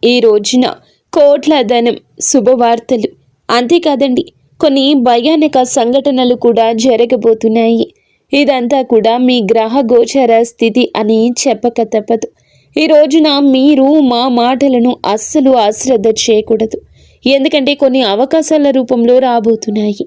ఈ రోజున కోట్ల ధనం, శుభవార్తలు, అంతేకాదండి కొన్ని భయానక సంఘటనలు కూడా జరగబోతున్నాయి. ఇదంతా కూడా మీ గ్రహ గోచర స్థితి అని చెప్పక తప్పదు. ఈ రోజున మీరు మా మాటలను అస్సలు అశ్రద్ధ చేయకూడదు. ఎందుకంటే కొన్ని అవకాశాల రూపంలో రాబోతున్నాయి.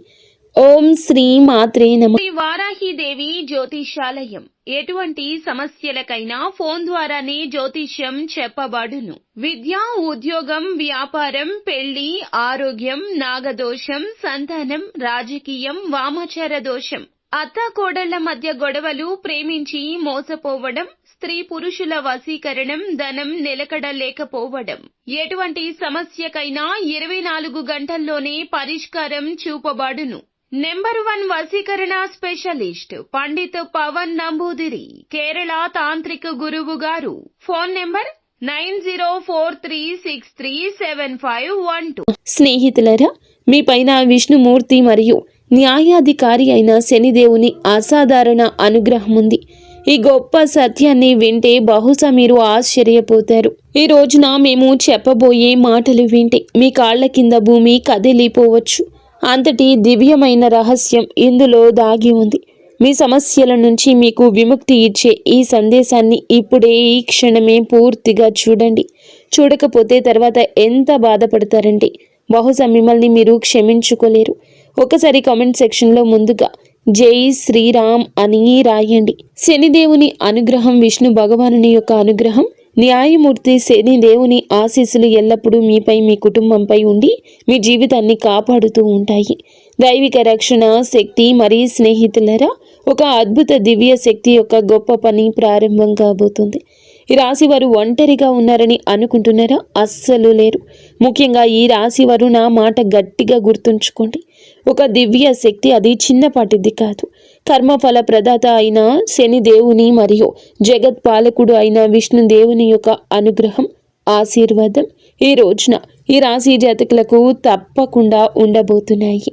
ఓం శ్రీ మాత్రే నమః. శ్రీ వారాహిదేవి జ్యోతిషాలయం. ఎటువంటి సమస్యలకైనా ఫోన్ ద్వారానే జ్యోతిష్యం చెప్పబడును. విద్య, ఉద్యోగం, వ్యాపారం, పెళ్లి, ఆరోగ్యం, నాగదోషం, సంతానం, రాజకీయం, వామాచార దోషం, అత్తాకోడళ్ల మధ్య గొడవలు, ప్రేమించి మోసపోవడం, స్త్రీ పురుషుల వశీకరణం, ధనం నిలకడ లేకపోవడం, ఎటువంటి సమస్యకైనా 24 గంటల్లోనే పరిష్కారం చూపబడును. నెంబర్ 1 వశీకరణ స్పెషలిస్ట్ పండిత్ పవన్ నంబూదిరి, కేరళ తాంత్రిక గురువు గారు. Phone number 9043637512. స్నేహితులరా, మీ పైన విష్ణుమూర్తి మరియు న్యాయాధికారి అయిన శనిదేవుని అసాధారణ అనుగ్రహం ఉంది. ఈ గొప్ప సత్యాన్ని వింటే బహుశా మీరు ఆశ్చర్యపోతారు. ఈ రోజున మేము చెప్పబోయే మాటలు వింటే మీ కాళ్ల కింద భూమి కదిలిపోవచ్చు. అంతటి దివ్యమైన రహస్యం ఇందులో దాగి ఉంది. మీ సమస్యల నుంచి మీకు విముక్తి ఇచ్చే ఈ సందేశాన్ని ఇప్పుడే, ఈ క్షణమే పూర్తిగా చూడండి. చూడకపోతే తర్వాత ఎంత బాధపడతారంటే బహుశా మిమ్మల్ని మీరు క్షమించుకోలేరు. ఒకసారి కామెంట్ సెక్షన్లో ముందుగా జై శ్రీరామ్ అని రాయండి. శనిదేవుని అనుగ్రహం, విష్ణు భగవానుని యొక్క అనుగ్రహం, న్యాయమూర్తి శనిదేవుని ఆశీస్సులు ఎల్లప్పుడూ మీపై, మీ కుటుంబంపై ఉండి మీ జీవితాన్ని కాపాడుతూ ఉంటాయి. దైవిక రక్షణ శక్తి మరియు స్నేహితులరా, ఒక అద్భుత దివ్య శక్తి యొక్క గొప్ప పని ప్రారంభం కాబోతుంది. ఈ రాశి వారు ఒంటరిగా ఉన్నారని అనుకుంటున్నారా? అస్సలు లేరు. ముఖ్యంగా ఈ రాశి వారు నా మాట గట్టిగా గుర్తుంచుకోండి. ఒక దివ్య శక్తి, అది చిన్నపాటిది కాదు. కర్మఫల ప్రదాత అయిన శని దేవుని మరియు జగత్ పాలకుడు అయిన విష్ణుదేవుని యొక్క అనుగ్రహం, ఆశీర్వాదం ఈ రోజున ఈ రాశి జాతకులకు తప్పకుండా ఉండబోతున్నాయి.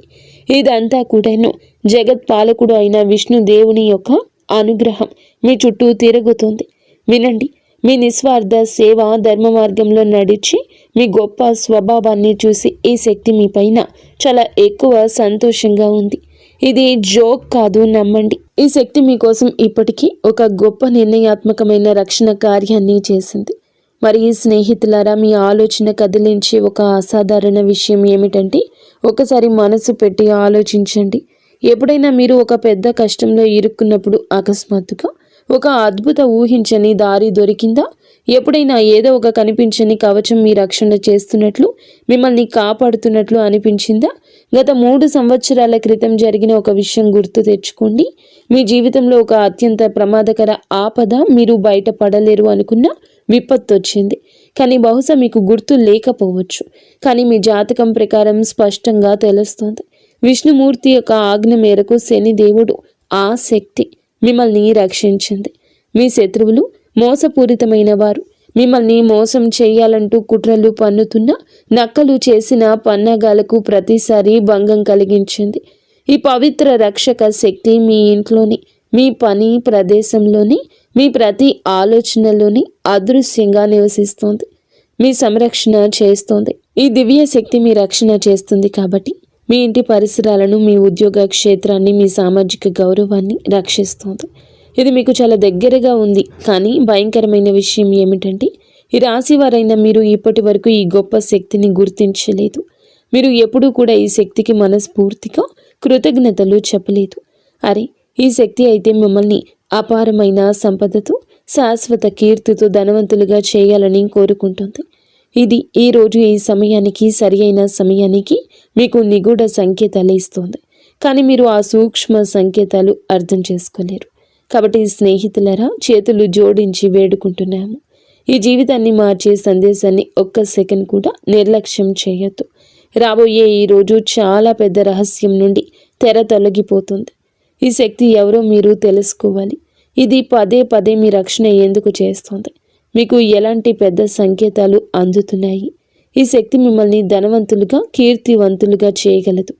ఇదంతా కూడాను జగత్ పాలకుడు అయిన విష్ణుదేవుని యొక్క అనుగ్రహం మీ చుట్టూ తిరుగుతుంది. వినండి, మీ నిస్వార్థ సేవ, ధర్మ మార్గంలో నడిచి మీ గొప్ప స్వభావాన్ని చూసి ఈ శక్తి మీ పైన చాలా ఎక్కువ సంతోషంగా ఉంది. ఇది జోక్ కాదు, నమ్మండి. ఈ శక్తి మీకోసం ఇప్పటికీ ఒక గొప్ప నిర్ణయాత్మకమైన రక్షణ కార్యాన్ని చేసింది. మరి స్నేహితులారా, మీ ఆలోచన కదిలించే ఒక అసాధారణ విషయం ఏమిటంటే, ఒకసారి మనసు పెట్టి ఆలోచించండి. ఎప్పుడైనా మీరు ఒక పెద్ద కష్టంలో ఇరుక్కున్నప్పుడు అకస్మాత్తుగా ఒక అద్భుత ఊహించని దారి దొరికిందా? ఎప్పుడైనా ఏదో ఒక కనిపించని కవచం మీ రక్షణ చేస్తున్నట్లు, మిమ్మల్ని కాపాడుతున్నట్లు అనిపించిందా? గత 3 సంవత్సరాల క్రితం జరిగిన ఒక విషయం గుర్తు తెచ్చుకోండి. మీ జీవితంలో ఒక అత్యంత ప్రమాదకర ఆపద, మీరు బయటపడలేరు అనుకున్న విపత్తు వచ్చింది. కానీ బహుశా మీకు గుర్తు లేకపోవచ్చు. కానీ మీ జాతకం ప్రకారం స్పష్టంగా తెలుస్తోంది. విష్ణుమూర్తి యొక్క ఆజ్ఞ మేరకు శనిదేవుడు, ఆ శక్తి మిమ్మల్ని రక్షించింది. మీ శత్రువులు మోసపూరితమైన వారు, మిమ్మల్ని మోసం చేయాలంటూ కుట్రలు పన్నుతున్న నక్కలు చేసిన పన్నాగాలకు ప్రతిసారి భంగం కలిగించింది. ఈ పవిత్ర రక్షక శక్తి మీ ఇంట్లోని, మీ పని ప్రదేశంలోని, మీ ప్రతి ఆలోచనలోని అదృశ్యంగా నివసిస్తోంది. మీ సంరక్షణ చేస్తోంది. ఈ దివ్య శక్తి మీ రక్షణ చేస్తుంది కాబట్టి మీ ఇంటి పరిసరాలను, మీ ఉద్యోగ క్షేత్రాన్ని, మీ సామాజిక గౌరవాన్ని రక్షిస్తోంది. ఇది మీకు చాలా దగ్గరగా ఉంది. కానీ భయంకరమైన విషయం ఏమిటంటే, ఈ రాశి వారైన మీరు ఇప్పటి వరకు ఈ గొప్ప శక్తిని గుర్తించలేదు. మీరు ఎప్పుడూ కూడా ఈ శక్తికి మనస్ఫూర్తిగా కృతజ్ఞతలు చెప్పలేదు. అరే, ఈ శక్తి అయితే మిమ్మల్ని అపారమైన సంపదతో, శాశ్వత కీర్తితో ధనవంతులుగా చేయాలని కోరుకుంటుంది. ఇది ఈ రోజు, ఈ సమయానికి, సరి అయిన సమయానికి మీకు నిగూఢ సంకేతాలు ఇస్తోంది. కానీ మీరు ఆ సూక్ష్మ సంకేతాలు అర్థం చేసుకోలేరు. కాబట్టి స్నేహితులరా, చేతులు జోడించి వేడుకుంటున్నాము. ఈ జీవితాన్ని మార్చే సందేశాన్ని ఒక్క సెకండ్ కూడా నిర్లక్ష్యం చేయొద్దు. రాబోయే ఈ రోజు చాలా పెద్ద రహస్యం నుండి తెర తొలగిపోతుంది. ఈ శక్తి ఎవరో మీరు తెలుసుకోవాలి. ఇది పదే పదే మీ రక్షణ ఎందుకు చేస్తోంది? మీకు ఎలాంటి పెద్ద సంకేతాలు అందుతున్నాయి? ఈ శక్తి మిమ్మల్ని ధనవంతులుగా, కీర్తివంతులుగా చేయగలదు.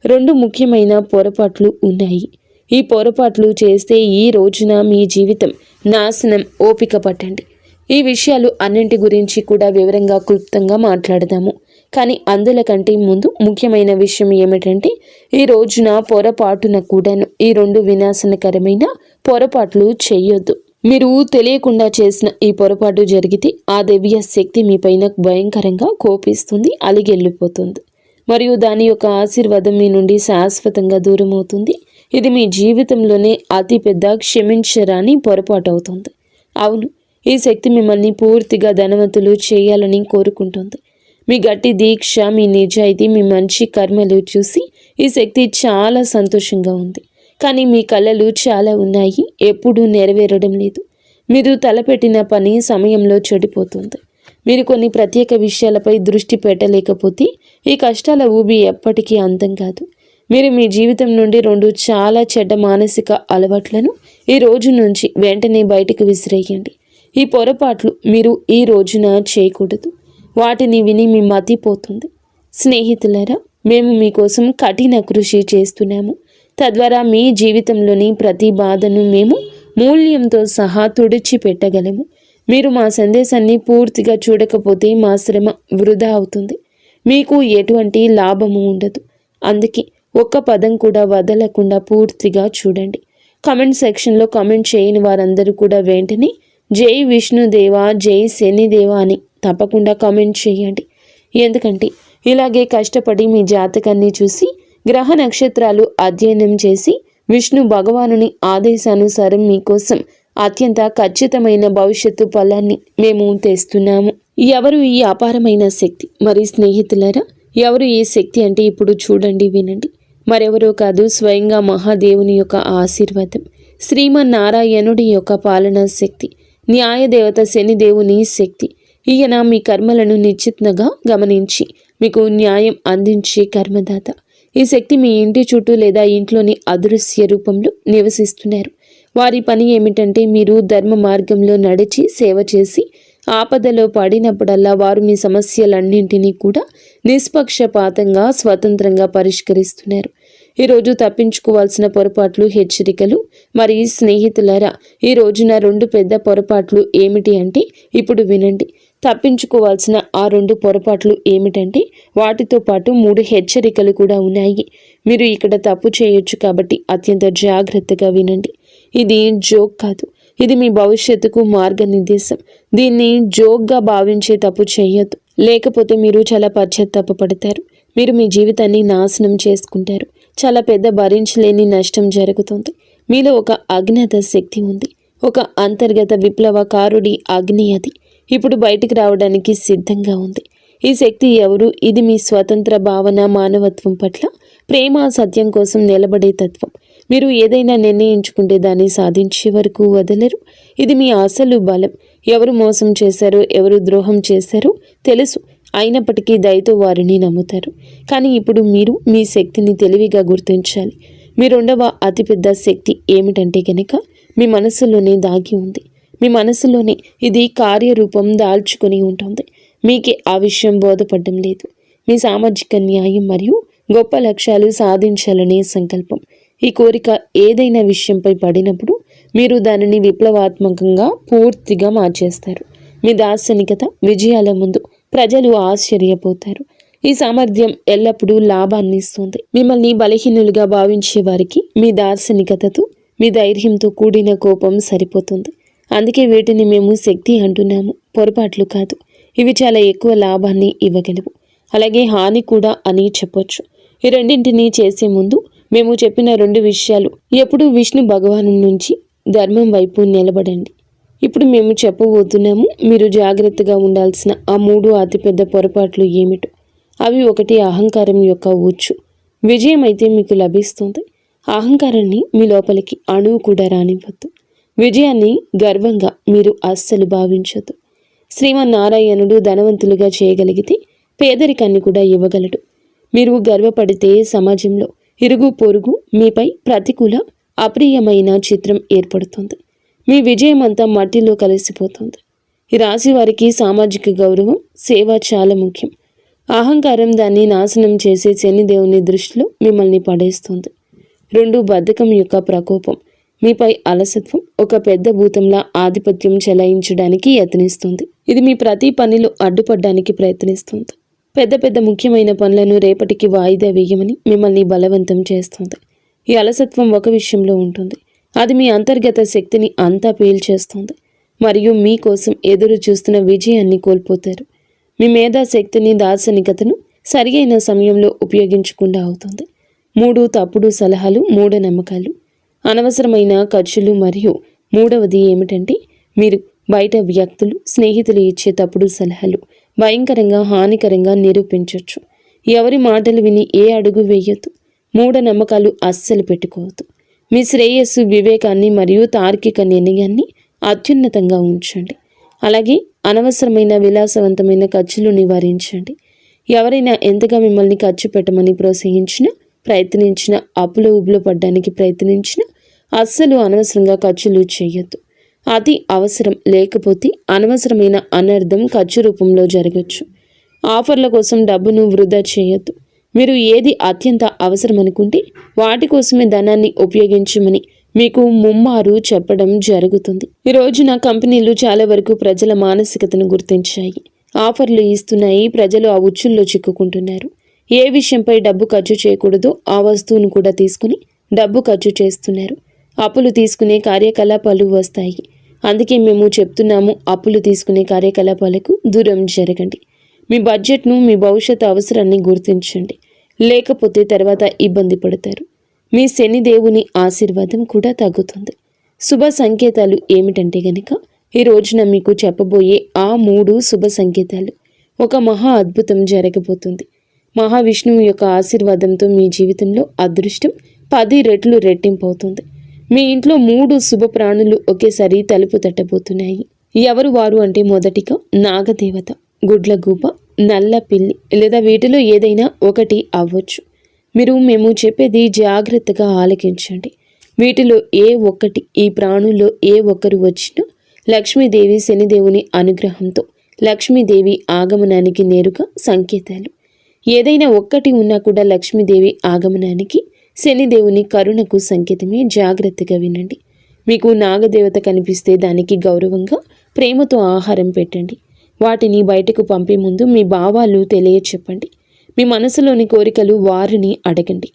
2 ముఖ్యమైన పొరపాట్లు ఉన్నాయి. ఈ పొరపాట్లు చేస్తే ఈ రోజున మీ జీవితం నాశనం. ఓపిక పట్టండి. ఈ విషయాలు అన్నింటి గురించి కూడా వివరంగా క్లుప్తంగా మాట్లాడదాము. కానీ అందుల కంటే ముందు ముఖ్యమైన విషయం ఏమిటంటే, ఈ రోజున పొరపాటున కూడాను ఈ 2 వినాశనకరమైన పొరపాట్లు చేయొద్దు. మీరు తెలియకుండా చేసిన ఈ పొరపాటు జరిగితే ఆ దివ్య శక్తి మీ పైన భయంకరంగా కోపిస్తుంది, అలిగెళ్ళిపోతుంది. మరియు దాని యొక్క ఆశీర్వాదం మీ నుండి శాశ్వతంగా దూరం అవుతుంది. ఇది మీ జీవితంలోనే అతిపెద్ద క్షమించరాని పొరపాటు అవుతుంది. అవును, ఈ శక్తి మిమ్మల్ని పూర్తిగా ధనవంతులు చేయాలని కోరుకుంటుంది. మీ గట్టి దీక్ష, మీ నిజాయితీ, మీ మంచి కర్మలు చూసి ఈ శక్తి చాలా సంతోషంగా ఉంది. కానీ మీ కళలు చాలా ఉన్నాయి, ఎప్పుడూ నెరవేరడం లేదు. మీరు తలపెట్టిన పని సమయంలో చెడిపోతుంది. మీరు కొన్ని ప్రత్యేక విషయాలపై దృష్టి పెట్టలేకపోతే ఈ కష్టాల ఊబి ఎప్పటికీ అంతం కాదు. మీరు మీ జీవితం నుండి 2 చాలా చెడ్డ మానసిక అలవాట్లను ఈ రోజు నుంచి వెంటనే బయటకు విసిరేయండి. ఈ పొరపాట్లు మీరు ఈ రోజున చేయకూడదు. వాటిని విని మీ మతిపోతుంది. స్నేహితులారా, మేము మీకోసం కఠిన కృషి చేస్తున్నాము. తద్వారా మీ జీవితంలోని ప్రతి బాధను మేము మూల్యంతో సహా తుడిచిపెట్టగలము. మీరు మా సందేశాన్ని పూర్తిగా చూడకపోతే మా శ్రమ వృధా అవుతుంది. మీకు ఎటువంటి లాభము ఉండదు. అందుకే ఒక్క పదం కూడా వదలకుండా పూర్తిగా చూడండి. కామెంట్ సెక్షన్లో కామెంట్ చేయని వారందరూ కూడా వెంటనే జై విష్ణుదేవా, జై శనిదేవా అని తప్పకుండా కామెంట్ చేయండి. ఎందుకంటే ఇలాగే కష్టపడి మీ జాతకాన్ని చూసి గ్రహ నక్షత్రాలు అధ్యయనం చేసి విష్ణు భగవానుని ఆదేశానుసారం మీకోసం అత్యంత ఖచ్చితమైన భవిష్యత్తు ఫలాన్ని మేము తెస్తున్నాము. ఎవరు ఈ అపారమైన శక్తి? మరి స్నేహితులారా, ఎవరు ఈ శక్తి అంటే ఇప్పుడు చూడండి, వినండి. మరెవరో కాదు, స్వయంగా మహాదేవుని యొక్క ఆశీర్వాదం, శ్రీమన్నారాయణుడి యొక్క పాలనా శక్తి, న్యాయదేవత శనిదేవుని శక్తి. ఈయన మీ కర్మలను నిశ్చితంగా గమనించి మీకు న్యాయం అందించే కర్మదాత. ఈ శక్తి మీ ఇంటి చుట్టూ లేదా ఇంట్లోని అదృశ్య రూపంలో నివసిస్తున్నారు. వారి పని ఏమిటంటే, మీరు ధర్మ మార్గంలో నడిచి సేవ చేసి ఆపదలో పడినప్పుడల్లా వారు మీ సమస్యలన్నింటినీ కూడా నిష్పక్షపాతంగా స్వతంత్రంగా పరిష్కరిస్తున్నారు. ఈరోజు తప్పించుకోవాల్సిన పొరపాట్లు, హెచ్చరికలు. మరి స్నేహితులారా, ఈ రోజున 2 పెద్ద పొరపాట్లు ఏమిటి అంటే ఇప్పుడు వినండి. తప్పించుకోవాల్సిన ఆ 2 పొరపాట్లు ఏమిటంటే వాటితో పాటు 3 హెచ్చరికలు కూడా ఉన్నాయి. మీరు ఇక్కడ తప్పు చేయొచ్చు కాబట్టి అత్యంత జాగ్రత్తగా వినండి. ఇది జోక్ కాదు, ఇది మీ భవిష్యత్తుకు మార్గనిర్దేశం. దీన్ని జోక్గా భావించే తప్పు చేయొద్దు, లేకపోతే మీరు చాలా పశ్చాత్తాపపడతారు. మీరు మీ జీవితాన్ని నాశనం చేసుకుంటారు. చాలా పెద్ద భరించలేని నష్టం జరుగుతుంది. మీలో ఒక అజ్ఞాత శక్తి ఉంది, ఒక అంతర్గత విప్లవకారుడి అగ్ని. అది ఇప్పుడు బయటికి రావడానికి సిద్ధంగా ఉంది. ఈ శక్తి ఎవరు? ఇది మీ స్వతంత్ర భావన, మానవత్వం పట్ల ప్రేమ, సత్యం కోసం నిలబడే తత్వం. మీరు ఏదైనా నిర్ణయించుకుంటే దాన్ని సాధించే వరకు వదలరు. ఇది మీ అసలు బలం. ఎవరు మోసం చేశారో, ఎవరు ద్రోహం చేశారో తెలుసు, అయినప్పటికీ దయతో వారిని నమ్ముతారు. కానీ ఇప్పుడు మీరు మీ శక్తిని తెలివిగా గుర్తించాలి. మీ 2వ అతిపెద్ద శక్తి ఏమిటంటే కనుక మీ మనసులోనే దాగి ఉంది. మీ మనసులోనే ఇది కార్యరూపం దాల్చుకొని ఉంటుంది. మీకే ఆ విషయం బోధపడడం లేదు. మీ సామాజిక న్యాయం మరియు గొప్ప లక్ష్యాలు సాధించాలనే సంకల్పం. ఈ కోరిక ఏదైనా విషయంపై పడినప్పుడు మీరు దానిని విప్లవాత్మకంగా పూర్తిగా మార్చేస్తారు. మీ దార్శనికత విజయాల ముందు ప్రజలు ఆశ్చర్యపోతారు. ఈ సామర్థ్యం ఎల్లప్పుడూ లాభాన్ని ఇస్తుంది. మిమ్మల్ని బలహీనులుగా భావించే వారికి మీ దార్శనికతతో, మీ ధైర్యంతో కూడిన కోపం సరిపోతుంది. అందుకే వీటిని మేము శక్తి అంటున్నాము, పొరపాట్లు కాదు. ఇవి చాలా ఎక్కువ లాభాన్ని ఇవ్వగలవు, అలాగే హాని కూడా అని చెప్పొచ్చు. ఈ రెండింటినీ చేసే ముందు మేము చెప్పిన 2 విషయాలు ఎప్పుడూ విష్ణు భగవాను నుంచి ధర్మం వైపు నిలబడండి. ఇప్పుడు మేము చెప్పబోతున్నాము. మీరు జాగ్రత్తగా ఉండాల్సిన ఆ 3 అతిపెద్ద పొరపాట్లు ఏమిటో. అవి 1, అహంకారం యొక్క ఉచ్చు. విజయం అయితే మీకు లభిస్తుంది. అహంకారాన్ని మీ లోపలికి అణువు కూడా రానివ్వద్దు. విజయాన్ని గర్వంగా మీరు అస్సలు భావించొద్దు. శ్రీమన్నారాయణుడు ధనవంతులుగా చేయగలిగితే పేదరికాన్ని కూడా ఇవ్వగలడు. మీరు గర్వపడితే సమాజంలో ఇరుగు పొరుగు మీపై ప్రతికూల, అప్రియమైన చిత్రం ఏర్పడుతుంది. మీ విజయం అంతా మట్టిలో కలిసిపోతుంది. ఈ రాశి వారికి సామాజిక గౌరవం, సేవ చాలా ముఖ్యం. అహంకారం దాన్ని నాశనం చేసే శనిదేవుని దృష్టిలో మిమ్మల్ని పడేస్తుంది. 2, బద్ధకం యొక్క ప్రకోపం. మీపై అలసత్వం ఒక పెద్ద భూతంలా ఆధిపత్యం చెలాయించడానికి యత్నిస్తుంది. ఇది మీ ప్రతి పనిలో అడ్డుపడడానికి ప్రయత్నిస్తుంది. పెద్ద పెద్ద ముఖ్యమైన పనులను రేపటికి వాయిదా వేయమని మిమ్మల్ని బలవంతం చేస్తుంది. ఈ అలసత్వం ఒక విషయంలో ఉంటుంది. అది మీ అంతర్గత శక్తిని అంతా పేల్చేస్తుంది మరియు మీకోసం ఎదురు చూస్తున్న విజయాన్ని కోల్పోతారు. మీ మేధాశక్తిని దార్శనికతను సరియైన సమయంలో ఉపయోగించకుండా అవుతుంది. 3 తప్పుడు సలహాలు, మూఢనమ్మకాలు, అనవసరమైన ఖర్చులు మరియు మూడవది ఏమిటంటే మీరు బయట వ్యక్తులు, స్నేహితులు ఇచ్చే తప్పుడు సలహాలు భయంకరంగా హానికరంగా నిరూపించవచ్చు. ఎవరి మాటలు విని ఏ అడుగు వేయొద్దు. మూఢనమ్మకాలు అస్సలు పెట్టుకోవద్దు. మీ శ్రేయస్సు, వివేకాన్ని మరియు తార్కిక నిర్ణయాన్ని అత్యున్నతంగా ఉంచండి. అలాగే అనవసరమైన విలాసవంతమైన ఖర్చులు నివారించండి. ఎవరైనా ఎంతగా మిమ్మల్ని ఖర్చు పెట్టమని ప్రోత్సహించినా, ప్రయత్నించినా, అప్పులో ఉబులో పడ్డానికి ప్రయత్నించినా అస్సలు అనవసరంగా ఖర్చులు చేయొద్దు. అది అవసరం లేకపోతే అనవసరమైన అనర్థం ఖర్చు రూపంలో జరగచ్చు. ఆఫర్ల కోసం డబ్బును వృధా చేయొద్దు. మీరు ఏది అత్యంత అవసరం అనుకుంటే వాటి కోసమే ధనాన్ని ఉపయోగించమని మీకు ముమ్మారు చెప్పడం జరుగుతుంది. ఈ రోజున కంపెనీలు చాలా వరకు ప్రజల మానసికతను గుర్తించాయి. ఆఫర్లు ఇస్తున్నాయి. ప్రజలు ఆ ఉచ్చుల్లో చిక్కుకుంటున్నారు. ఏ విషయంపై డబ్బు ఖర్చు చేయకూడదో ఆ వస్తువును కూడా తీసుకుని డబ్బు ఖర్చు చేస్తున్నారు. అప్పులు తీసుకునే కార్యకలాపాలు వస్తాయి. అందుకే మేము చెప్తున్నాము, అప్పులు తీసుకునే కార్యకలాపాలకు దూరం జరగండి. మీ బడ్జెట్ను, మీ భవిష్యత్ అవసరాన్ని గుర్తించండి. లేకపోతే తర్వాత ఇబ్బంది పడతారు. మీ శనిదేవుని ఆశీర్వాదం కూడా తగ్గుతుంది. శుభ సంకేతాలు ఏమిటంటే గనక ఈ రోజున మీకు చెప్పబోయే ఆ 3 శుభ సంకేతాలు. ఒక మహా అద్భుతం జరగబోతుంది. మహావిష్ణువు యొక్క ఆశీర్వాదంతో మీ జీవితంలో అదృష్టం 10 రెట్లు రెట్టింపవుతుంది. మీ ఇంట్లో 3 శుభ ప్రాణులు ఒకేసారి తలుపు తట్టబోతున్నాయి. ఎవరు వారు అంటే మొదటిగా నాగదేవత, గుడ్లగూబ, నల్ల పిల్లి లేదా వీటిలో ఏదైనా ఒకటి అవ్వచ్చు. మేము చెప్పేది జాగ్రత్తగా ఆలకించండి. వీటిలో ఏ ఒక్కటి, ఈ ప్రాణుల్లో ఏ ఒక్కరు వచ్చినా లక్ష్మీదేవి, శనిదేవుని అనుగ్రహంతో లక్ష్మీదేవి ఆగమనానికి నేరుగా సంకేతాలు. ఏదైనా ఒక్కటి ఉన్నా కూడా లక్ష్మీదేవి ఆగమనానికి, శనిదేవుని కరుణకు సంకేతమే. జాగ్రత్తగా వినండి. మీకు నాగదేవత కనిపిస్తే దానికి గౌరవంగా, ప్రేమతో ఆహారం పెట్టండి. వాటిని బయటకు పంపే ముందు మీ భావాలు తెలియచెప్పండి. మీ మనసులోని కోరికలు వారిని అడగండి.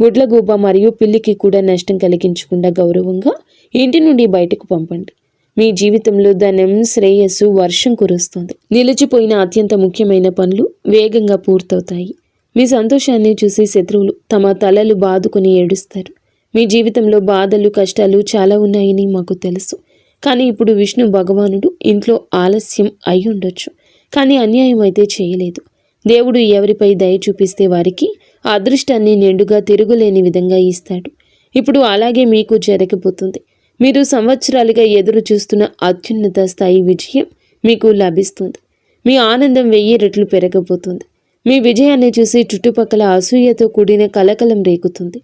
గుడ్లగూబ మరియు పిల్లికి కూడా నష్టం కలిగించకుండా గౌరవంగా ఇంటి నుండి బయటకు పంపండి. మీ జీవితంలో ధనం, శ్రేయస్సు వర్షం కురుస్తుంది. నిలిచిపోయిన అత్యంత ముఖ్యమైన పనులు వేగంగా పూర్తవుతాయి. మీ సంతోషాన్ని చూసి శత్రువులు తమ తలలు బాదుకుని ఏడుస్తారు. మీ జీవితంలో బాధలు, కష్టాలు చాలా ఉన్నాయని మాకు తెలుసు. కానీ ఇప్పుడు విష్ణు భగవానుడు ఇంట్లో ఆలస్యం అయి ఉండొచ్చు, కానీ అన్యాయం అయితే చేయలేదు. దేవుడు ఎవరిపై దయ చూపిస్తే వారికి అదృష్టాన్ని నిండుగా తిరుగులేని విధంగా ఇస్తాడు. ఇప్పుడు అలాగే మీకు జరగబోతుంది. మీరు సంవత్సరాలుగా ఎదురు చూస్తున్న అత్యున్నత స్థాయి విజయం మీకు లభిస్తుంది. మీ ఆనందం 1000 రెట్లు పెరగబోతుంది. మీ విజయాన్ని చూసి చుట్టుపక్కల అసూయతో కూడిన కలకలం రేగుతుంది.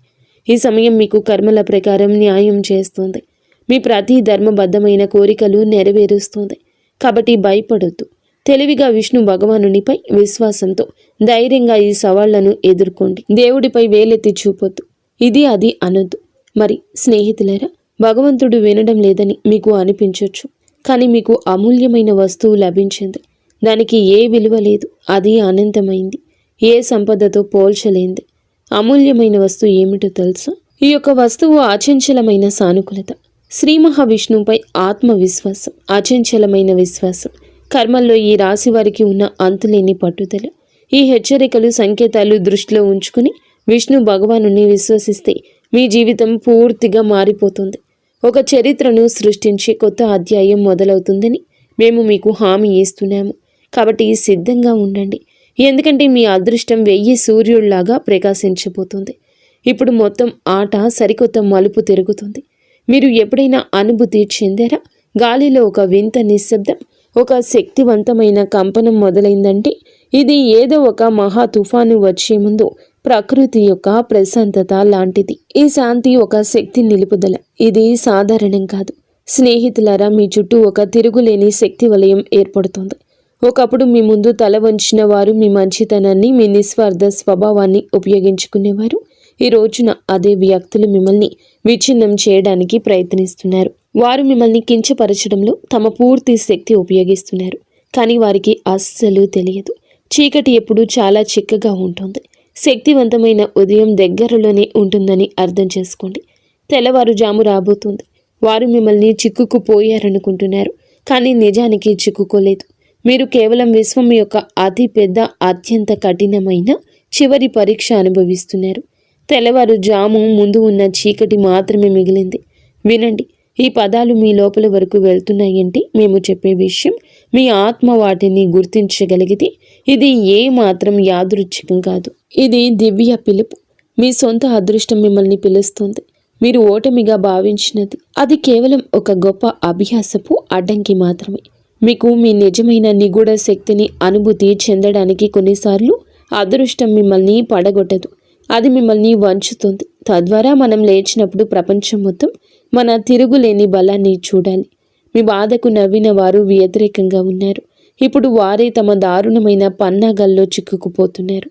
ఈ సమయం మీకు కర్మల ప్రకారం న్యాయం చేస్తుంది. మీ ప్రతి ధర్మబద్ధమైన కోరికలు నెరవేరుస్తుంది. కాబట్టి భయపడొద్దు. తెలివిగా విష్ణు భగవానునిపై విశ్వాసంతో ధైర్యంగా ఈ సవాళ్లను ఎదుర్కోండి. దేవుడిపై వేలెత్తి చూపొద్దు. ఇది అది అనొద్దు. మరి స్నేహితులారా, భగవంతుడు వినడం లేదని మీకు అనిపించవచ్చు. కానీ మీకు అమూల్యమైన వస్తువు లభించింది. దానికి ఏ విలువ లేదు. అది అనంతమైంది. ఏ సంపదతో పోల్చలేంది. అమూల్యమైన వస్తువు ఏమిటో తెలుసా? ఈ యొక్క వస్తువు అచంచలమైన సానుకూలత, శ్రీ మహావిష్ణువుపై ఆత్మవిశ్వాసం, అచంచలమైన విశ్వాసం, కర్మల్లో ఈ రాశి వారికి ఉన్న అంతులేని పట్టుదల. ఈ హెచ్చరికలు, సంకేతాలు దృష్టిలో ఉంచుకుని విష్ణు భగవానుని విశ్వసిస్తే మీ జీవితం పూర్తిగా మారిపోతుంది. ఒక చరిత్రను సృష్టించే కొత్త అధ్యాయం మొదలవుతుందని మేము మీకు హామీ ఇస్తున్నాము. కాబట్టి సిద్ధంగా ఉండండి. ఎందుకంటే మీ అదృష్టం 1000 సూర్యుళ్లాగా ప్రకాశించబోతుంది. ఇప్పుడు మొత్తం ఆట సరికొత్త మలుపు తిరుగుతుంది. మీరు ఎప్పుడైనా అనుభూతి చెందారా? గాలిలో ఒక వింత నిశ్శబ్దం, ఒక శక్తివంతమైన కంపనం మొదలైందంటే ఇది ఏదో ఒక మహా తుఫాను వచ్చే ముందు ప్రకృతి యొక్క ప్రశాంతత లాంటిది. ఈ శాంతి ఒక శక్తి నిలుపుదల. ఇది సాధారణం కాదు. స్నేహితులారా, మీ చుట్టూ ఒక తిరుగులేని శక్తి వలయం ఏర్పడుతుంది. ఒకప్పుడు మీ ముందు తల వంచిన వారు, మీ మంచితనాన్ని, మీ నిస్వార్థ స్వభావాన్ని ఉపయోగించుకునేవారు. ఈ రోజున అదే వ్యక్తులు మిమ్మల్ని విచ్ఛిన్నం చేయడానికి ప్రయత్నిస్తున్నారు. వారు మిమ్మల్ని కించపరచడంలో తమ పూర్తి శక్తి ఉపయోగిస్తున్నారు. కానీ వారికి అస్సలు తెలియదు, చీకటి ఎప్పుడూ చాలా చిక్కగా ఉంటుంది. శక్తివంతమైన ఉదయం దగ్గరలోనే ఉంటుందని అర్థం చేసుకోండి. తెల్లవారుజాము రాబోతుంది. వారు మిమ్మల్ని చిక్కుకుపోయారనుకుంటున్నారు, కానీ నిజానికి చిక్కుకోలేదు. మీరు కేవలం విశ్వం యొక్క అతి పెద్ద, అత్యంత కఠినమైన చివరి పరీక్ష అనుభవిస్తున్నారు. తెల్లవారుజాము ముందు ఉన్న చీకటి మాత్రమే మిగిలింది. వినండి, ఈ పదాలు మీ లోపల వరకు వెళ్తున్నాయంటే మేము చెప్పే విషయం మీ ఆత్మ వాటిని గుర్తించగలిగితే ఇది ఏ మాత్రం యాదృచ్ఛికం కాదు. ఇది దివ్య పిలుపు. మీ సొంత అదృష్టం మిమ్మల్ని పిలుస్తుంది. మీరు ఓటమిగా భావించినది అది కేవలం ఒక గొప్ప అభ్యాసపు అడ్డంకి మాత్రమే. మీకు మీ నిజమైన నిగూఢ శక్తిని అనుభూతి చెందడానికి కొన్నిసార్లు అదృష్టం మిమ్మల్ని పడగొట్టదు, అది మిమ్మల్ని వంచుతుంది. తద్వారా మనం లేచినప్పుడు ప్రపంచం మొత్తం మన తిరుగులేని బలాన్ని చూడాలి. మీ బాధకు నవ్విన వారు వ్యతిరేకంగా ఉన్నారు. ఇప్పుడు వారే తమ దారుణమైన పన్నాగాల్లో చిక్కుకుపోతున్నారు.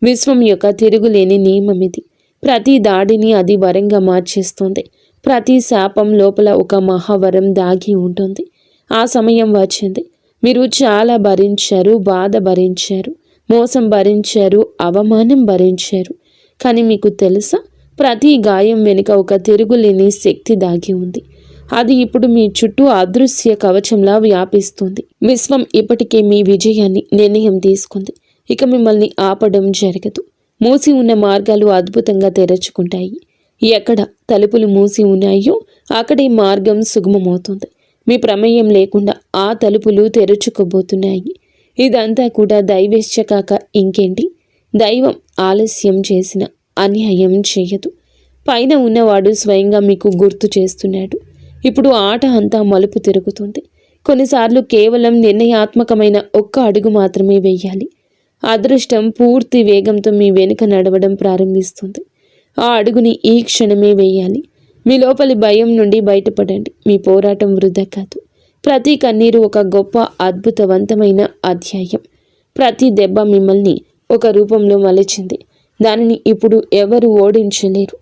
విశ్వం యొక్క తిరుగులేని నియమం ఇది. ప్రతి దాడిని అది వరంగా మార్చేస్తుంది. ప్రతి శాపం లోపల ఒక మహావరం దాగి ఉంటుంది. ఆ సమయం వచ్చింది. మీరు చాలా భరించారు, బాధ భరించారు, మోసం భరించారు, అవమానం భరించారు. కానీ మీకు తెలుసా, ప్రతి గాయం వెనుక ఒక తిరుగులేని శక్తి దాగి ఉంది. అది ఇప్పుడు మీ చుట్టూ అదృశ్య కవచంలా వ్యాపిస్తుంది. విశ్వం ఇప్పటికే మీ విజయాన్ని నిర్ణయం తీసుకుంది. ఇక మిమ్మల్ని ఆపడం జరగదు. మూసి ఉన్న మార్గాలు అద్భుతంగా తెరుచుకుంటాయి. ఎక్కడ తలుపులు మూసి ఉన్నాయో అక్కడే మార్గం సుగమమవుతుంది. మీ ప్రమేయం లేకుండా ఆ తలుపులు తెరుచుకోబోతున్నాయి. ఇదంతా కూడా దైవేచ్ఛ కాక ఇంకేంటి? దైవం ఆలస్యం చేసిన అన్యాయం చేయదు. పైన ఉన్నవాడు స్వయంగా మీకు గుర్తు చేస్తున్నాడు. ఇప్పుడు ఆట అంతా మలుపు తిరుగుతుంది. కొన్నిసార్లు కేవలం నిర్ణయాత్మకమైన ఒక్క అడుగు మాత్రమే వేయాలి. అదృష్టం పూర్తి వేగంతో మీ వెనుక నడవడం ప్రారంభిస్తుంది. ఆ అడుగుని ఈ క్షణమే వేయాలి. మీ లోపలి భయం నుండి బయటపడండి. మీ పోరాటం వృధా కాదు. ప్రతి కన్నీరు ఒక గొప్ప అద్భుతవంతమైన అధ్యాయం. ప్రతి దెబ్బ మిమ్మల్ని ఒక రూపంలో మలిచింది. దానిని ఇప్పుడు ఎవరు ఓడించలేరు.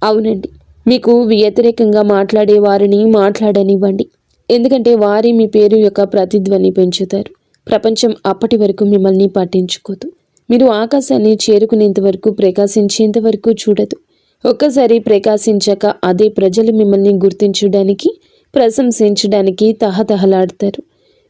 అవునండి, మీకు వ్యతిరేకంగా మాట్లాడే వారిని మాట్లాడనివ్వండి. ఎందుకంటే వారే మీ పేరు యొక్క ప్రతిధ్వని పెంచుతారు. ప్రపంచం అప్పటి వరకు మిమ్మల్ని పట్టించుకోదు. మీరు ఆకాశాన్ని చేరుకునేంత వరకు, ప్రకాశించేంత వరకు చూడదు. ఒక్కసారి ప్రకాశించాక అదే ప్రజలు మిమ్మల్ని గుర్తించడానికి, ప్రశంసించడానికి తహతహలాడతారు.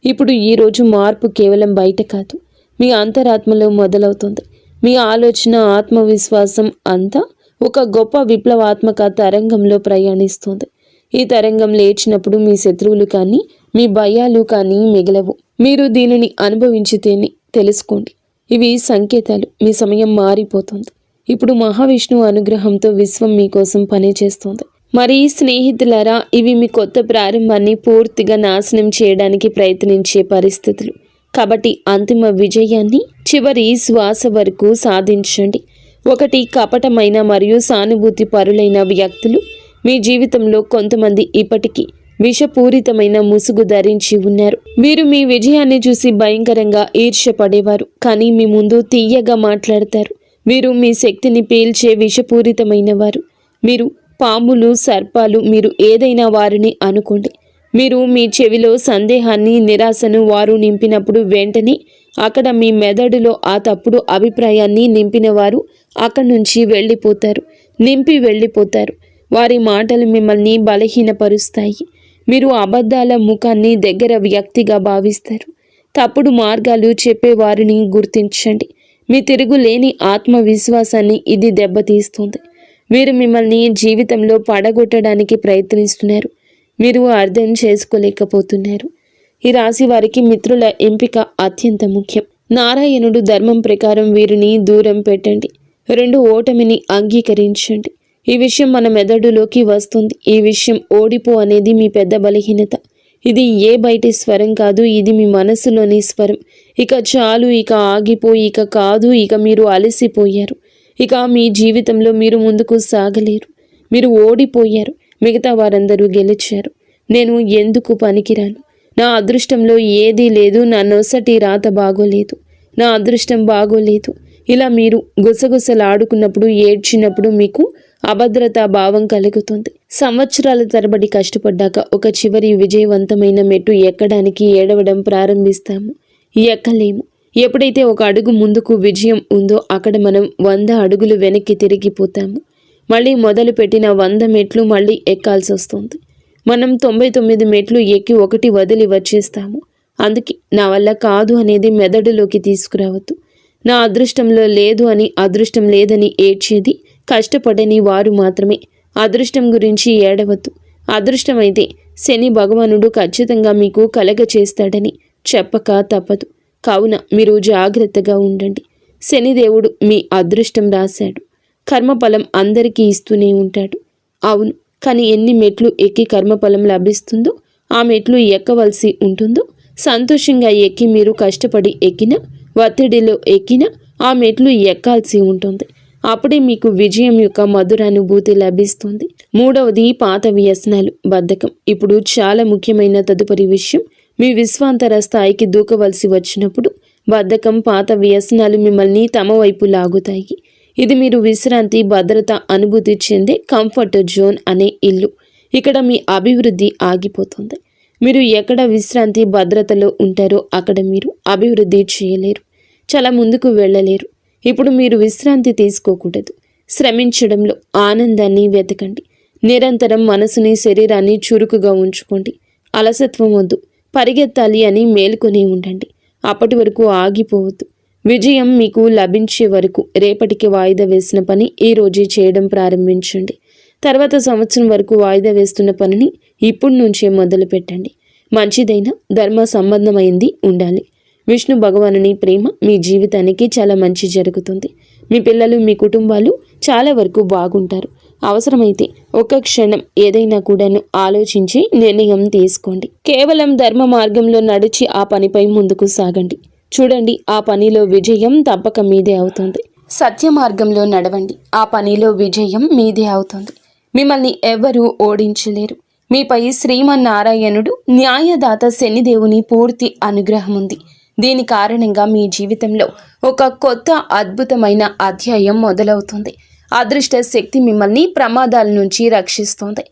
ఇప్పుడు ఈరోజు మార్పు కేవలం బయట కాదు, మీ అంతరాత్మలో మొదలవుతుంది. మీ ఆలోచన, ఆత్మవిశ్వాసం అంతా ఒక గొప్ప విప్లవాత్మక తరంగంలో ప్రయాణిస్తుంది. ఈ తరంగం లేచినప్పుడు మీ శత్రువులు కానీ, మీ భయాలు కానీ మిగలవు. మీరు దీనిని అనుభవించితేనే తెలుసుకోండి. ఇవి సంకేతాలు. మీ సమయం మారిపోతుంది. ఇప్పుడు మహావిష్ణువు అనుగ్రహంతో విశ్వం మీకోసం పనిచేస్తోంది. మరి స్నేహితులారా, ఇవి మీ కొత్త ప్రారంభాన్ని పూర్తిగా నాశనం చేయడానికి ప్రయత్నించే పరిస్థితులు. కాబట్టి అంతిమ విజయాన్ని చివరి శ్వాస వరకు సాధించండి. ఒకటి, కపటమైన మరియు సానుభూతి పరులైన వ్యక్తులు. మీ జీవితంలో కొంతమంది ఇప్పటికీ విషపూరితమైన ముసుగు ధరించి ఉన్నారు. వీరు మీ విజయాన్ని చూసి భయంకరంగా ఈర్ష్యపడేవారు, కానీ మీ ముందు తీయగా మాట్లాడతారు. వీరు మీ శక్తిని పీల్చే విషపూరితమైన వారు. మీరు పాములు, సర్పాలు, మీరు ఏదైనా వారిని అనుకోండి. మీరు మీ చెవిలో సందేహాన్ని, నిరాశను వారు నింపినప్పుడు వెంటనే అక్కడ మీ మెదడులో ఆ తప్పుడు అభిప్రాయాన్ని నింపిన వారు అక్కడి నుంచి నింపి వెళ్ళిపోతారు. వారి మాటలు మిమ్మల్ని బలహీనపరుస్తాయి. మీరు అబద్ధాల ముఖాన్ని దగ్గర వ్యక్తిగా భావిస్తారు. తప్పుడు మార్గాలు చెప్పేవారిని గుర్తించండి. మీ తిరుగులేని ఆత్మవిశ్వాసాన్ని ఇది దెబ్బతీస్తుంది. వీరు మిమ్మల్ని జీవితంలో పడగొట్టడానికి ప్రయత్నిస్తున్నారు. మీరు అర్థం చేసుకోలేకపోతున్నారు. ఈ రాశి వారికి మిత్రుల ఎంపిక అత్యంత ముఖ్యం. నారాయణుడు ధర్మం ప్రకారం వీరిని దూరం పెట్టండి. 2, ఓటమిని అంగీకరించండి. ఈ విషయం మన మెదడులోకి వస్తుంది. ఈ విషయం ఓడిపో అనేది మీ పెద్ద బలహీనత. ఇది ఏ బయటి స్వరం కాదు, ఇది మీ మనసులోని స్వరం. ఇక చాలు, ఇక ఆగిపోయి, ఇక కాదు, ఇక మీరు అలసిపోయారు. ఇక మీ జీవితంలో మీరు ముందుకు సాగలేరు. మీరు ఓడిపోయారు. మిగతా వారందరూ గెలిచారు. నేను ఎందుకు పనికిరాను? నా అదృష్టంలో ఏదీ లేదు. నా నొసటి రాత బాగోలేదు. నా అదృష్టం బాగోలేదు. ఇలా మీరు గుసగుసలాడుకున్నప్పుడు ఏడ్చినప్పుడు మీకు అభద్రతా భావం కలుగుతుంది. సంవత్సరాల తరబడి కష్టపడ్డాక ఒక చివరి విజయవంతమైన మెట్టు ఎక్కడానికి ఏడవడం ప్రారంభిస్తాము. ఎక్కలేము. ఎప్పుడైతే ఒక అడుగు ముందుకు విజయం ఉందో అక్కడ మనం 100 అడుగులు వెనక్కి తిరిగిపోతాము. మళ్ళీ మొదలుపెట్టిన 100 మెట్లు మళ్ళీ ఎక్కాల్సి వస్తుంది. మనం 99 మెట్లు ఎక్కి ఒకటి వదిలి వచ్చేస్తాము. అందుకే నా వల్ల కాదు అనేది మెదడులోకి తీసుకురావద్దు. నా అదృష్టంలో లేదు అని, అదృష్టం లేదని ఏడ్చేది కష్టపడని వారు మాత్రమే. అదృష్టం గురించి ఏడవద్దు. అదృష్టమైతే శని భగవానుడు ఖచ్చితంగా మీకు కలగ చేస్తాడని చెప్పక తప్పదు. కావున మీరు జాగ్రత్తగా ఉండండి. శనిదేవుడు మీ అదృష్టం రాశాడు. కర్మఫలం అందరికీ ఇస్తూనే ఉంటాడు. అవును, కానీ ఎన్ని మెట్లు ఎక్కి కర్మఫలం లభిస్తుందో, ఆ మెట్లు ఎక్కవలసి ఉంటుందో, సంతోషంగా ఎక్కి మీరు కష్టపడి ఎక్కినా, ఒత్తిడిలో ఎక్కినా ఆ మెట్లు ఎక్కాల్సి ఉంటుంది. అప్పుడే మీకు విజయం యొక్క మధురానుభూతి లభిస్తుంది. మూడవది పాత వ్యసనాలు, బద్ధకం. ఇప్పుడు చాలా ముఖ్యమైన తదుపరి విషయం, మీ విశ్వాంతర స్థాయికి దూకవలసి వచ్చినప్పుడు బద్ధకం, పాత వ్యసనాలు మిమ్మల్ని తమ వైపు లాగుతాయి. ఇది మీరు విశ్రాంతి, భద్రత అనుభూతి చెందే కంఫర్ట్ జోన్ అనే ఇల్లు. ఇక్కడ మీ అభివృద్ధి ఆగిపోతుంది. మీరు ఎక్కడ విశ్రాంతి, భద్రతలో ఉంటారో అక్కడ మీరు అభివృద్ధి చేయలేరు, చాలా ముందుకు వెళ్ళలేరు. ఇప్పుడు మీరు విశ్రాంతి తీసుకోకూడదు. శ్రమించడంలో ఆనందాన్ని వెతకండి. నిరంతరం మనసుని, శరీరాన్ని చురుకుగా ఉంచుకోండి. అలసత్వం వద్దు. పరిగెత్తాలి అని మేలుకొని ఉండండి. అప్పటి వరకు ఆగిపోవద్దు. విజయం మీకు లభించే వరకు రేపటికి వాయిదా వేసిన పని ఈ రోజే చేయడం ప్రారంభించండి. తర్వాత సంవత్సరం వరకు వాయిదా వేస్తున్న పనిని ఇప్పటి నుంచే మొదలు పెట్టండి. మంచిదైన ధర్మ సంబంధమైంది ఉండాలి. విష్ణు భగవానుని ప్రేమ మీ జీవితానికి చాలా మంచి జరుగుతుంది. మీ పిల్లలు, మీ కుటుంబాలు చాలా వరకు బాగుంటారు. అవసరమైతే ఒక్క క్షణం ఏదైనా కూడాను ఆలోచించి నిర్ణయం తీసుకోండి. కేవలం ధర్మ మార్గంలో నడిచి ఆ పనిపై ముందుకు సాగండి. చూడండి, ఆ పనిలో విజయం తప్పక మీదే అవుతుంది. సత్య మార్గంలో నడవండి. ఆ పనిలో విజయం మీదే అవుతుంది. మిమ్మల్ని ఎవ్వరూ ఓడించలేరు. మీపై శ్రీమన్నారాయణుడు న్యాయదాత శనిదేవుని పూర్తి అనుగ్రహం ఉంది. దీని కారణంగా మీ జీవితంలో ఒక కొత్త అద్భుతమైన అధ్యాయం మొదలవుతుంది. అదృష్ట శక్తి మిమ్మల్ని ప్రమాదాల నుంచి రక్షిస్తుంది.